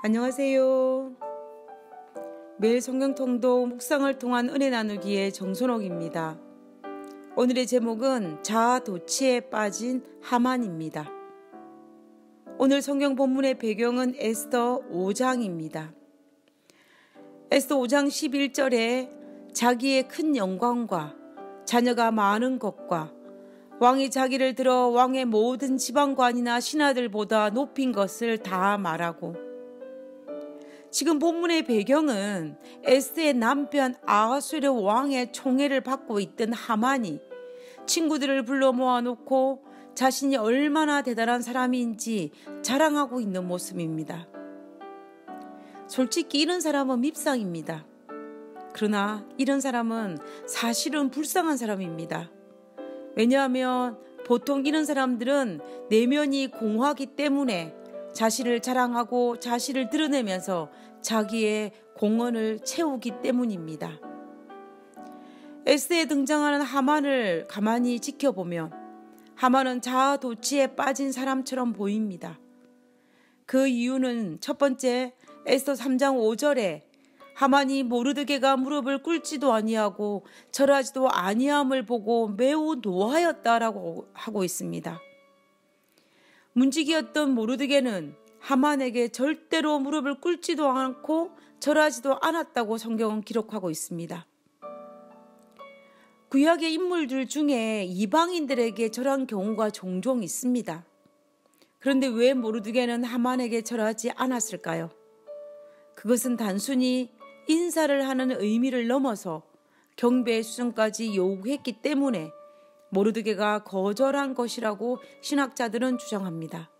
안녕하세요. 매일 성경통독 묵상을 통한 은혜 나누기의 정선옥입니다. 오늘의 제목은 자아도취에 빠진 하만입니다. 오늘 성경 본문의 배경은 에스더 5장입니다. 에스더 5장 11절에 자기의 큰 영광과 자녀가 많은 것과 왕이 자기를 들어 왕의 모든 지방관이나 신하들보다 높인 것을 다 말하고, 지금 본문의 배경은 에스더의 남편 아하수에르 왕의 총애를 받고 있던 하만이 친구들을 불러 모아놓고 자신이 얼마나 대단한 사람인지 자랑하고 있는 모습입니다. 솔직히 이런 사람은 밉상입니다. 그러나 이런 사람은 사실은 불쌍한 사람입니다. 왜냐하면 보통 이런 사람들은 내면이 공허하기 때문에 자신을 자랑하고 자신을 드러내면서 자기의 공헌을 채우기 때문입니다. 에스더에 등장하는 하만을 가만히 지켜보면 하만은 자아도취에 빠진 사람처럼 보입니다. 그 이유는 첫 번째, 에스더 3장 5절에 하만이 모르드게가 무릎을 꿇지도 아니하고 절하지도 아니함을 보고 매우 노하였다라고 하고 있습니다. 문지기였던 모르드게는 하만에게 절대로 무릎을 꿇지도 않고 절하지도 않았다고 성경은 기록하고 있습니다. 구약의 인물들 중에 이방인들에게 절한 경우가 종종 있습니다. 그런데 왜 모르드게는 하만에게 절하지 않았을까요? 그것은 단순히 인사를 하는 의미를 넘어서 경배의 수준까지 요구했기 때문에 모르드게가 거절한 것이라고 신학자들은 주장합니다.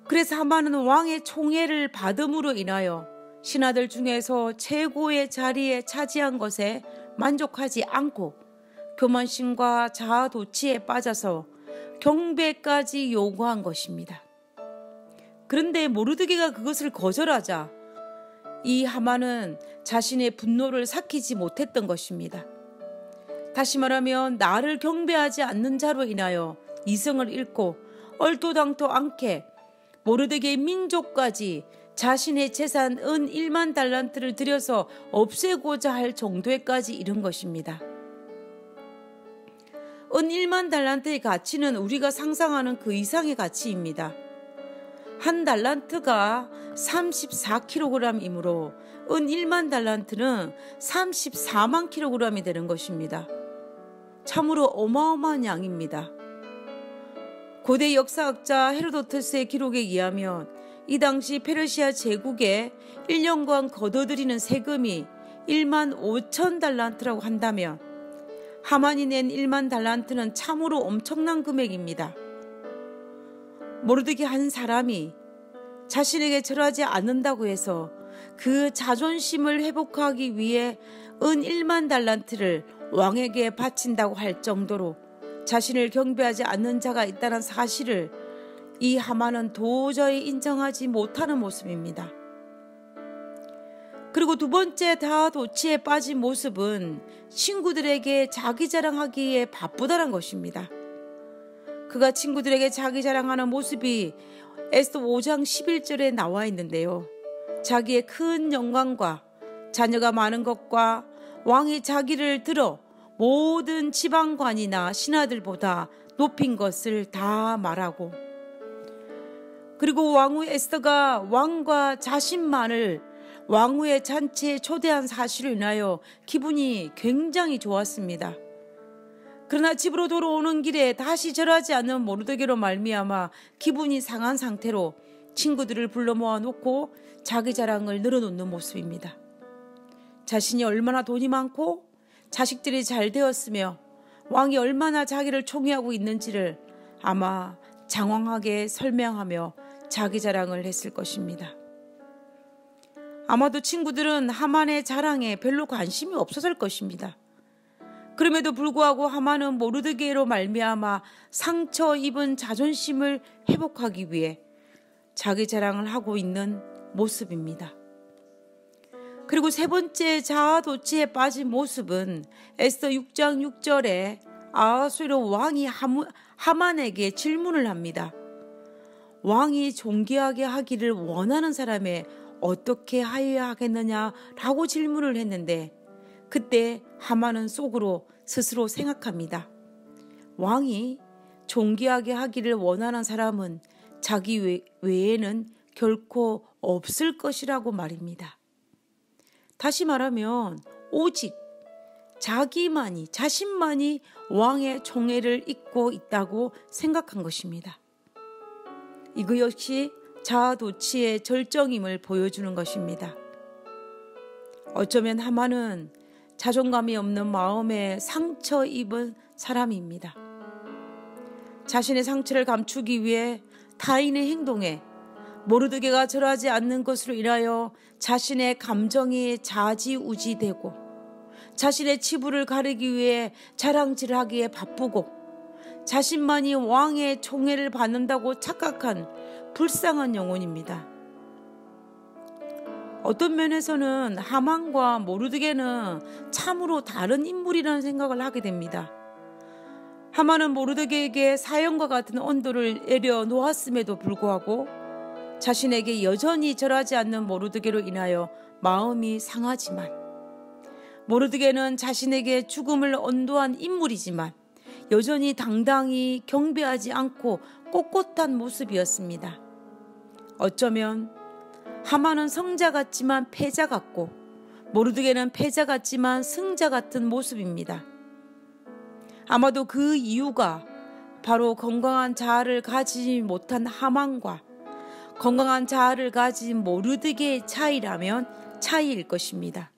그래서 하만은 왕의 총애를 받음으로 인하여 신하들 중에서 최고의 자리에 차지한 것에 만족하지 않고 교만심과 자아도취에 빠져서 경배까지 요구한 것입니다. 그런데 모르드게가 그것을 거절하자 이 하만은 자신의 분노를 삭히지 못했던 것입니다. 다시 말하면 나를 경배하지 않는 자로 인하여 이성을 잃고 얼토당토 않게 모르드게의 민족까지 자신의 재산 은 1만 달란트를 들여서 없애고자 할 정도에까지 이른 것입니다. 은 1만 달란트의 가치는 우리가 상상하는 그 이상의 가치입니다. 한 달란트가 34kg이므로 은 1만 달란트는 34만 kg이 되는 것입니다. 참으로 어마어마한 양입니다. 고대 역사학자 헤로도토스의 기록에 의하면 이 당시 페르시아 제국에 1년간 거둬들이는 세금이 1만 5천 달란트라고 한다면 하만이 낸 1만 달란트는 참으로 엄청난 금액입니다. 모르드게 한 사람이 자신에게 절하지 않는다고 해서 그 자존심을 회복하기 위해 은 1만 달란트를 왕에게 바친다고 할 정도로 자신을 경배하지 않는 자가 있다는 사실을 이 하만은 도저히 인정하지 못하는 모습입니다. 그리고 두 번째 자아도취에 빠진 모습은 친구들에게 자기 자랑하기에 바쁘다는 것입니다. 그가 친구들에게 자기 자랑하는 모습이 에스더 5장 11절에 나와 있는데요. 자기의 큰 영광과 자녀가 많은 것과 왕이 자기를 들어 모든 지방관이나 신하들보다 높인 것을 다 말하고, 그리고 왕후 에스더가 왕과 자신만을 왕후의 잔치에 초대한 사실을 인하여 기분이 굉장히 좋았습니다. 그러나 집으로 돌아오는 길에 다시 절하지 않는 모르드게로 말미암아 기분이 상한 상태로 친구들을 불러 모아놓고 자기 자랑을 늘어놓는 모습입니다. 자신이 얼마나 돈이 많고 자식들이 잘 되었으며 왕이 얼마나 자기를 총애하고 있는지를 아마 장황하게 설명하며 자기 자랑을 했을 것입니다. 아마도 친구들은 하만의 자랑에 별로 관심이 없었을 것입니다. 그럼에도 불구하고 하만은 모르드게로 말미암아 상처 입은 자존심을 회복하기 위해 자기 자랑을 하고 있는 모습입니다. 그리고 세 번째 자아도취에 빠진 모습은 에스더 6장 6절에 아하수에르 왕이 하만에게 질문을 합니다. 왕이 존귀하게 하기를 원하는 사람에 어떻게 하여야 하겠느냐라고 질문을 했는데, 그때 하만은 속으로 스스로 생각합니다. 왕이 존귀하게 하기를 원하는 사람은 자기 외에는 결코 없을 것이라고 말입니다. 다시 말하면 오직 자신만이 왕의 총애를 잊고 있다고 생각한 것입니다. 이거 역시 자아도취의 절정임을 보여주는 것입니다. 어쩌면 하만은 자존감이 없는 마음에 상처 입은 사람입니다. 자신의 상처를 감추기 위해 타인의 행동에 모르드게가 절하지 않는 것으로 인하여 자신의 감정이 좌지우지되고, 자신의 치부를 가리기 위해 자랑질하기에 바쁘고, 자신만이 왕의 총애를 받는다고 착각한 불쌍한 영혼입니다. 어떤 면에서는 하만과 모르드게는 참으로 다른 인물이라는 생각을 하게 됩니다. 하만은 모르드게에게 사형과 같은 언도를 내려 놓았음에도 불구하고 자신에게 여전히 절하지 않는 모르드게로 인하여 마음이 상하지만, 모르드게는 자신에게 죽음을 언도한 인물이지만 여전히 당당히 경배하지 않고 꼿꼿한 모습이었습니다. 어쩌면 하만은 성자 같지만 패자 같고, 모르드게는 패자 같지만 승자 같은 모습입니다. 아마도 그 이유가 바로 건강한 자아를 가지지 못한 하만과 건강한 자아를 가진 모르드게의 차이일 것입니다.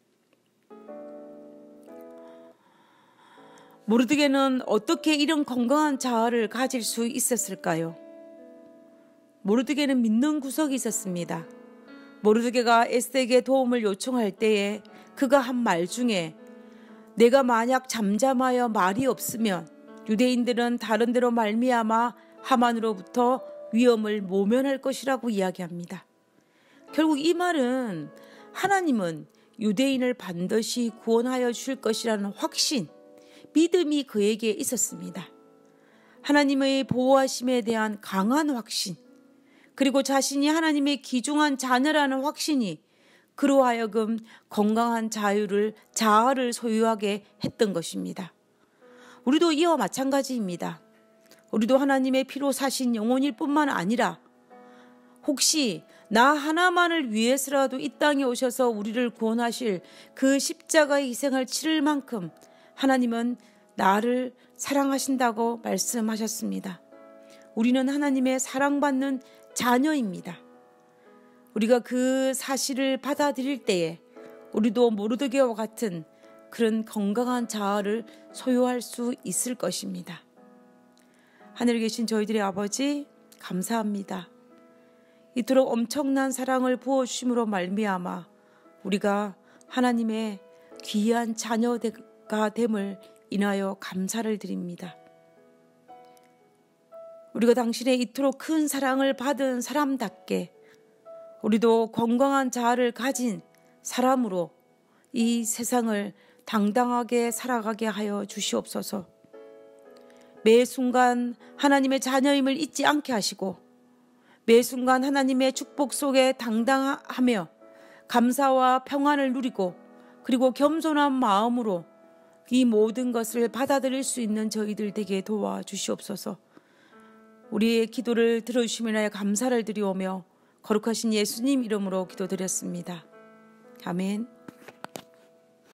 모르드게는 어떻게 이런 건강한 자아를 가질 수 있었을까요? 모르드게는 믿는 구석이 있었습니다. 모르드게가 에스더에게 도움을 요청할 때에 그가 한 말 중에, 내가 만약 잠잠하여 말이 없으면 유대인들은 다른 데로 말미암아 하만으로부터 위험을 모면할 것이라고 이야기합니다. 결국 이 말은 하나님은 유대인을 반드시 구원하여 주실 것이라는 확신, 믿음이 그에게 있었습니다. 하나님의 보호하심에 대한 강한 확신, 그리고 자신이 하나님의 귀중한 자녀라는 확신이 그로 하여금 건강한 자아를 소유하게 했던 것입니다. 우리도 이와 마찬가지입니다. 우리도 하나님의 피로 사신 영혼일 뿐만 아니라 혹시 나 하나만을 위해서라도 이 땅에 오셔서 우리를 구원하실 그 십자가의 희생을 치를 만큼 하나님은 나를 사랑하신다고 말씀하셨습니다. 우리는 하나님의 사랑받는 자녀입니다. 우리가 그 사실을 받아들일 때에 우리도 모르드게와 같은 그런 건강한 자아를 소유할 수 있을 것입니다. 하늘에 계신 저희들의 아버지, 감사합니다. 이토록 엄청난 사랑을 부어주심으로 말미암아 우리가 하나님의 귀한 자녀가 됨을 인하여 감사를 드립니다. 우리가 당신의 이토록 큰 사랑을 받은 사람답게 우리도 건강한 자아를 가진 사람으로 이 세상을 당당하게 살아가게 하여 주시옵소서. 매 순간 하나님의 자녀임을 잊지 않게 하시고, 매 순간 하나님의 축복 속에 당당하며 감사와 평안을 누리고, 그리고 겸손한 마음으로 이 모든 것을 받아들일 수 있는 저희들 되게 도와주시옵소서. 우리의 기도를 들어주심을 하여 감사를 드리오며 거룩하신 예수님 이름으로 기도드렸습니다. 아멘.